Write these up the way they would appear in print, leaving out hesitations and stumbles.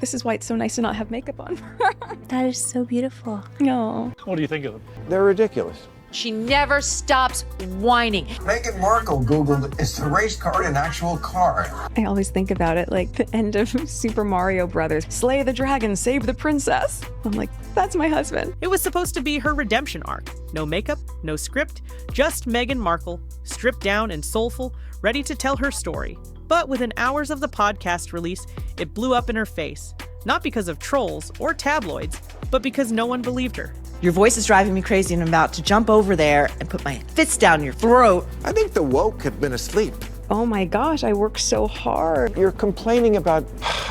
This is why it's so nice to not have makeup on. That is so beautiful. No. What do you think of them? They're ridiculous. She never stops whining. Meghan Markle Googled, is the race card an actual card? I always think about it like the end of Super Mario Brothers. Slay the dragon, save the princess. I'm like, that's my husband. It was supposed to be her redemption arc. No makeup, no script, just Meghan Markle, stripped down and soulful, ready to tell her story. But within hours of the podcast release, it blew up in her face. Not because of trolls or tabloids, but because no one believed her. Your voice is driving me crazy and I'm about to jump over there and put my fist down your throat. I think the woke have been asleep. Oh my gosh, I work so hard. You're complaining about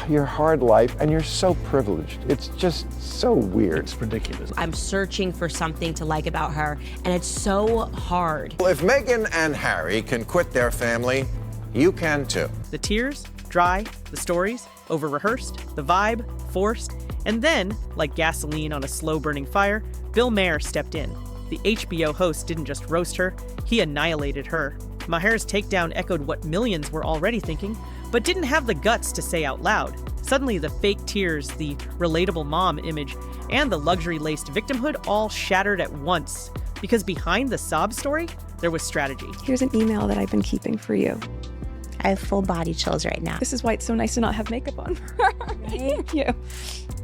your hard life and you're so privileged. It's just so weird. It's ridiculous. I'm searching for something to like about her, and it's so hard. Well, if Meghan and Harry can quit their family, you can too. The tears, dry, the stories, over-rehearsed, the vibe, forced, and then, like gasoline on a slow-burning fire, Bill Maher stepped in. The HBO host didn't just roast her, he annihilated her. Maher's takedown echoed what millions were already thinking, but didn't have the guts to say out loud. Suddenly, the fake tears, the relatable mom image, and the luxury-laced victimhood all shattered at once. Because behind the sob story, there was strategy. Here's an email that I've been keeping for you. I have full body chills right now. This is why it's so nice to not have makeup on. Thank you.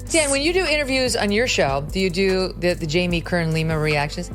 Dan, when you do interviews on your show, do you do the Jamie, Kern, Lima reactions?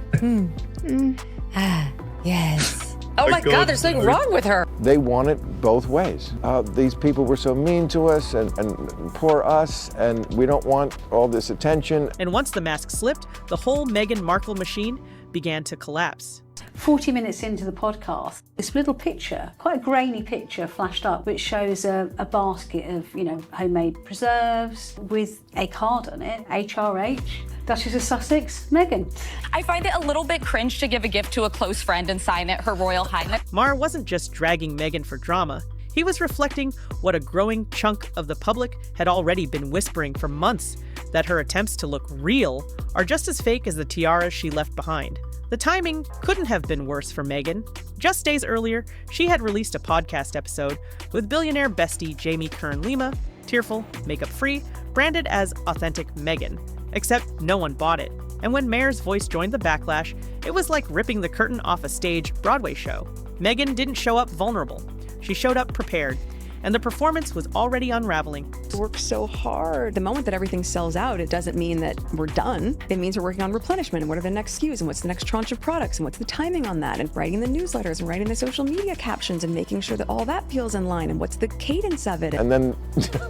Yes. Oh my God, there's something wrong with her. They want it both ways. These people were so mean to us and poor us, and we don't want all this attention. And once the mask slipped, the whole Meghan Markle machine began to collapse. 40 minutes into the podcast, this little picture, quite a grainy picture, flashed up, which shows a basket of, homemade preserves with a card on it, HRH, Duchess of Sussex, Meghan. I find it a little bit cringe to give a gift to a close friend and sign it Her Royal Highness. Maher wasn't just dragging Meghan for drama. He was reflecting what a growing chunk of the public had already been whispering for months, that her attempts to look real are just as fake as the tiaras she left behind. The timing couldn't have been worse for Meghan. Just days earlier, she had released a podcast episode with billionaire bestie Jamie Kern Lima, tearful, makeup-free, branded as Authentic Meghan. Except no one bought it. And when Maher's voice joined the backlash, it was like ripping the curtain off a stage Broadway show. Meghan didn't show up vulnerable. She showed up prepared. And the performance was already unraveling. I work so hard. The moment that everything sells out, it doesn't mean that we're done. It means we're working on replenishment and what are the next SKUs and what's the next tranche of products and what's the timing on that and writing the newsletters and writing the social media captions and making sure that all that feels in line and what's the cadence of it. And then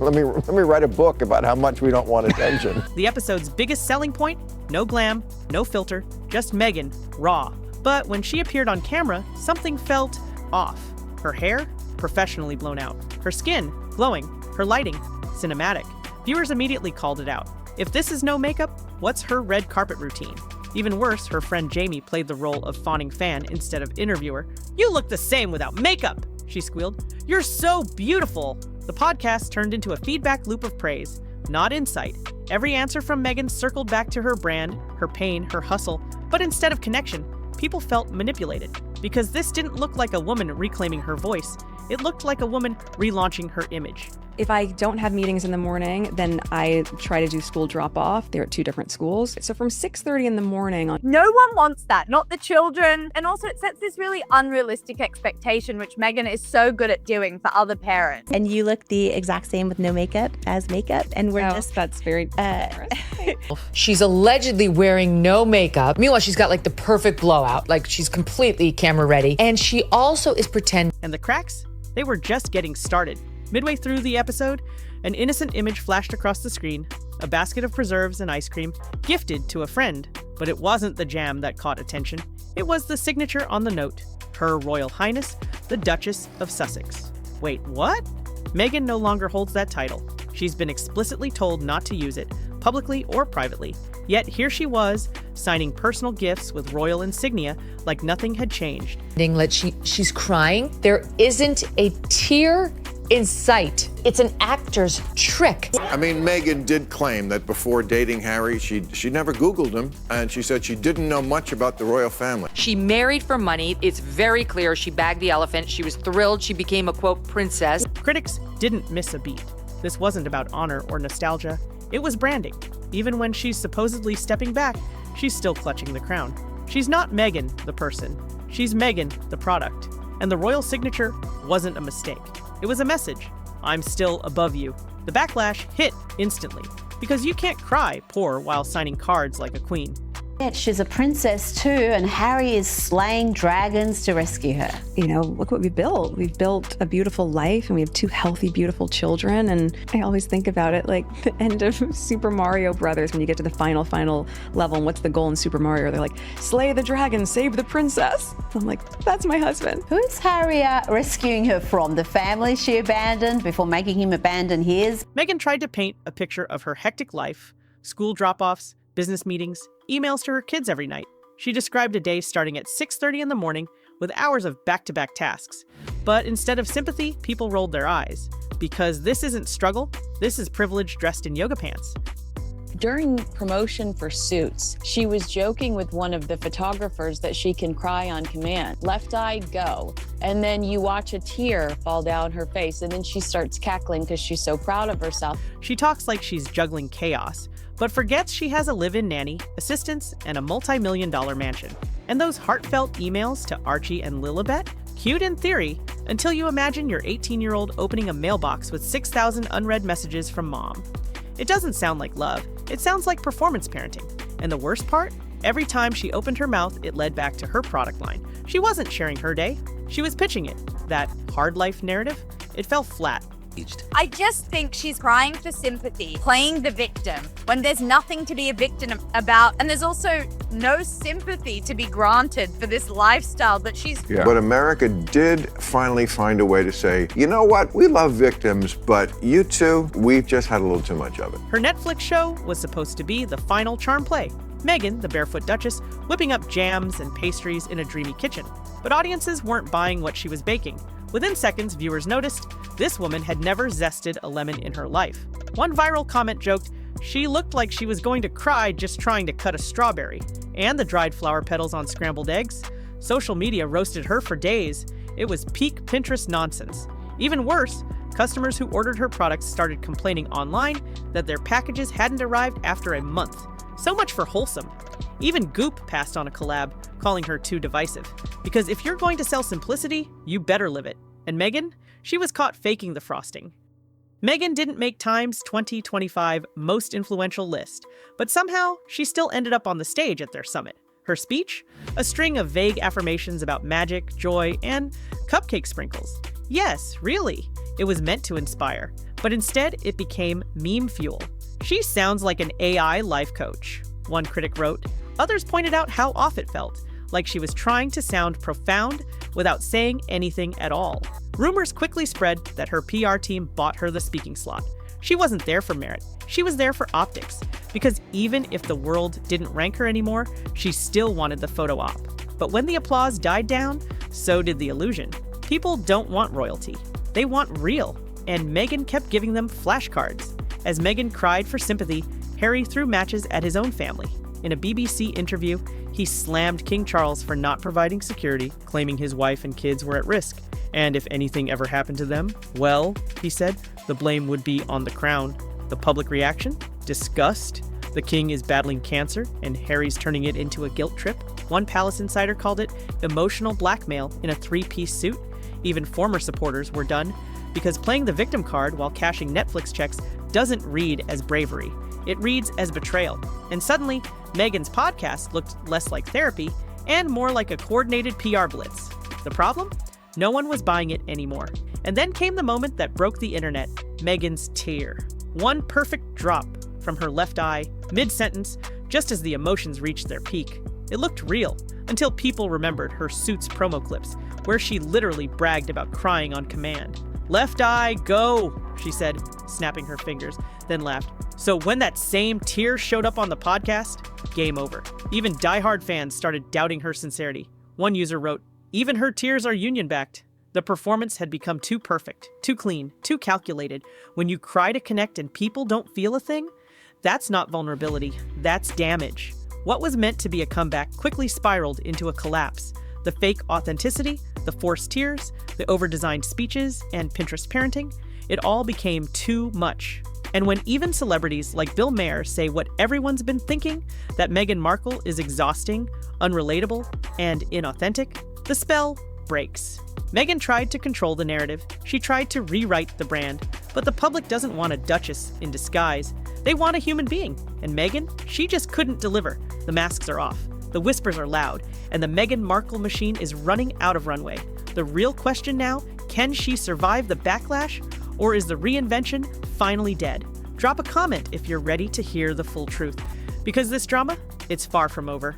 let me write a book about how much we don't want attention. The episode's biggest selling point? No glam, no filter, just Meghan, raw. But when she appeared on camera, something felt off. Her hair? Professionally blown out. Her skin, glowing. Her lighting, cinematic. Viewers immediately called it out. If this is no makeup, what's her red carpet routine? Even worse, her friend Jamie played the role of fawning fan instead of interviewer. "You look the same without makeup," she squealed. "You're so beautiful." The podcast turned into a feedback loop of praise, not insight. Every answer from Meghan circled back to her brand, her pain, her hustle, but instead of connection, people felt manipulated. Because this didn't look like a woman reclaiming her voice. It looked like a woman relaunching her image. If I don't have meetings in the morning, then I try to do school drop-off. They're at two different schools. So from 6:30 in the morning on. No one wants that, not the children. And also it sets this really unrealistic expectation, which Meghan is so good at doing for other parents. And you look the exact same with no makeup as makeup. And we're that's very She's allegedly wearing no makeup. Meanwhile, she's got like the perfect blowout. Like she's completely camera ready. And she also is pretending. And the cracks? They were just getting started. Midway through the episode, an innocent image flashed across the screen, a basket of preserves and ice cream, gifted to a friend. But it wasn't the jam that caught attention. It was the signature on the note, Her Royal Highness, the Duchess of Sussex. Wait, what? Meghan no longer holds that title. She's been explicitly told not to use it, publicly or privately. Yet here she was, signing personal gifts with royal insignia like nothing had changed. She's crying. There isn't a tear in sight. It's an actor's trick. I mean, Meghan did claim that before dating Harry, she never Googled him, and she said she didn't know much about the royal family. She married for money. It's very clear she bagged the elephant. She was thrilled she became a, quote, princess. Critics didn't miss a beat. This wasn't about honor or nostalgia. It was branding. Even when she's supposedly stepping back, she's still clutching the crown. She's not Meghan, the person. She's Meghan, the product. And the royal signature wasn't a mistake. It was a message. I'm still above you. The backlash hit instantly, because you can't cry poor while signing cards like a queen. Yeah, she's a princess too, and Harry is slaying dragons to rescue her. You know, look what we built. We've built a beautiful life, and we have 2 healthy, beautiful children. And I always think about it like the end of Super Mario Brothers when you get to the final level. And what's the goal in Super Mario? They're like, slay the dragon, save the princess. I'm like, that's my husband. Who's Harry rescuing her from? The family she abandoned before making him abandon his? Meghan tried to paint a picture of her hectic life, school drop-offs, business meetings, emails to her kids every night. She described a day starting at 6:30 in the morning with hours of back-to-back tasks. But instead of sympathy, people rolled their eyes. Because this isn't struggle, this is privilege dressed in yoga pants. During promotion for Suits, she was joking with one of the photographers that she can cry on command. Left eye, go. And then you watch a tear fall down her face, and then she starts cackling because she's so proud of herself. She talks like she's juggling chaos, but forgets she has a live-in nanny, assistants, and a multi-million-dollar mansion. And those heartfelt emails to Archie and Lilibet? Cute in theory, until you imagine your 18-year-old opening a mailbox with 6,000 unread messages from mom. It doesn't sound like love, it sounds like performance parenting. And the worst part? Every time she opened her mouth, it led back to her product line. She wasn't sharing her day, she was pitching it. That hard life narrative, it fell flat. I just think she's crying for sympathy, playing the victim, when there's nothing to be a victim about, and there's also no sympathy to be granted for this lifestyle that she's... Yeah. But America did finally find a way to say, you know what, we love victims, but you two, we've just had a little too much of it. Her Netflix show was supposed to be the final charm play. Meghan, the barefoot Duchess, whipping up jams and pastries in a dreamy kitchen. But audiences weren't buying what she was baking. Within seconds, viewers noticed this woman had never zested a lemon in her life. One viral comment joked, she looked like she was going to cry just trying to cut a strawberry. And the dried flower petals on scrambled eggs? Social media roasted her for days. It was peak Pinterest nonsense. Even worse, customers who ordered her products started complaining online that their packages hadn't arrived after a month. So much for wholesome. Even Goop passed on a collab, calling her too divisive. Because if you're going to sell simplicity, you better live it. And Meghan? She was caught faking the frosting. Meghan didn't make Time's 2025 most influential list, but somehow she still ended up on the stage at their summit. Her speech? A string of vague affirmations about magic, joy, and cupcake sprinkles. Yes, really. It was meant to inspire, but instead it became meme fuel. She sounds like an AI life coach, one critic wrote. Others pointed out how off it felt, like she was trying to sound profound without saying anything at all. Rumors quickly spread that her PR team bought her the speaking slot. She wasn't there for merit, she was there for optics, because even if the world didn't rank her anymore, she still wanted the photo op. But when the applause died down, so did the illusion. People don't want royalty, they want real, and Meghan kept giving them flashcards. As Meghan cried for sympathy, Harry threw matches at his own family. In a BBC interview, he slammed King Charles for not providing security, claiming his wife and kids were at risk. And if anything ever happened to them, well, he said, the blame would be on the crown. The public reaction? Disgust. The king is battling cancer, and Harry's turning it into a guilt trip. One palace insider called it emotional blackmail in a 3-piece suit. Even former supporters were done, because playing the victim card while cashing Netflix checks doesn't read as bravery. It reads as betrayal. And suddenly, Meghan's podcast looked less like therapy and more like a coordinated PR blitz. The problem? No one was buying it anymore. And then came the moment that broke the internet, Meghan's tear. One perfect drop from her left eye, mid-sentence, just as the emotions reached their peak. It looked real, until people remembered her Suits promo clips, where she literally bragged about crying on command. Left eye, go, she said, snapping her fingers, then laughed. So when that same tear showed up on the podcast, game over. Even diehard fans started doubting her sincerity. One user wrote, even her tears are union-backed. The performance had become too perfect, too clean, too calculated. When you cry to connect and people don't feel a thing, that's not vulnerability, that's damage. What was meant to be a comeback quickly spiraled into a collapse. The fake authenticity, the forced tears, the over-designed speeches, and Pinterest parenting, It all became too much. And when even celebrities like Bill Maher say what everyone's been thinking, that Meghan Markle is exhausting, unrelatable, and inauthentic, the spell breaks. Meghan tried to control the narrative. She tried to rewrite the brand. But the public doesn't want a duchess in disguise. They want a human being. And Meghan, she just couldn't deliver. The masks are off. The whispers are loud. And the Meghan Markle machine is running out of runway. The real question now, can she survive the backlash? Or is the reinvention finally dead? Drop a comment if you're ready to hear the full truth. Because this drama, it's far from over.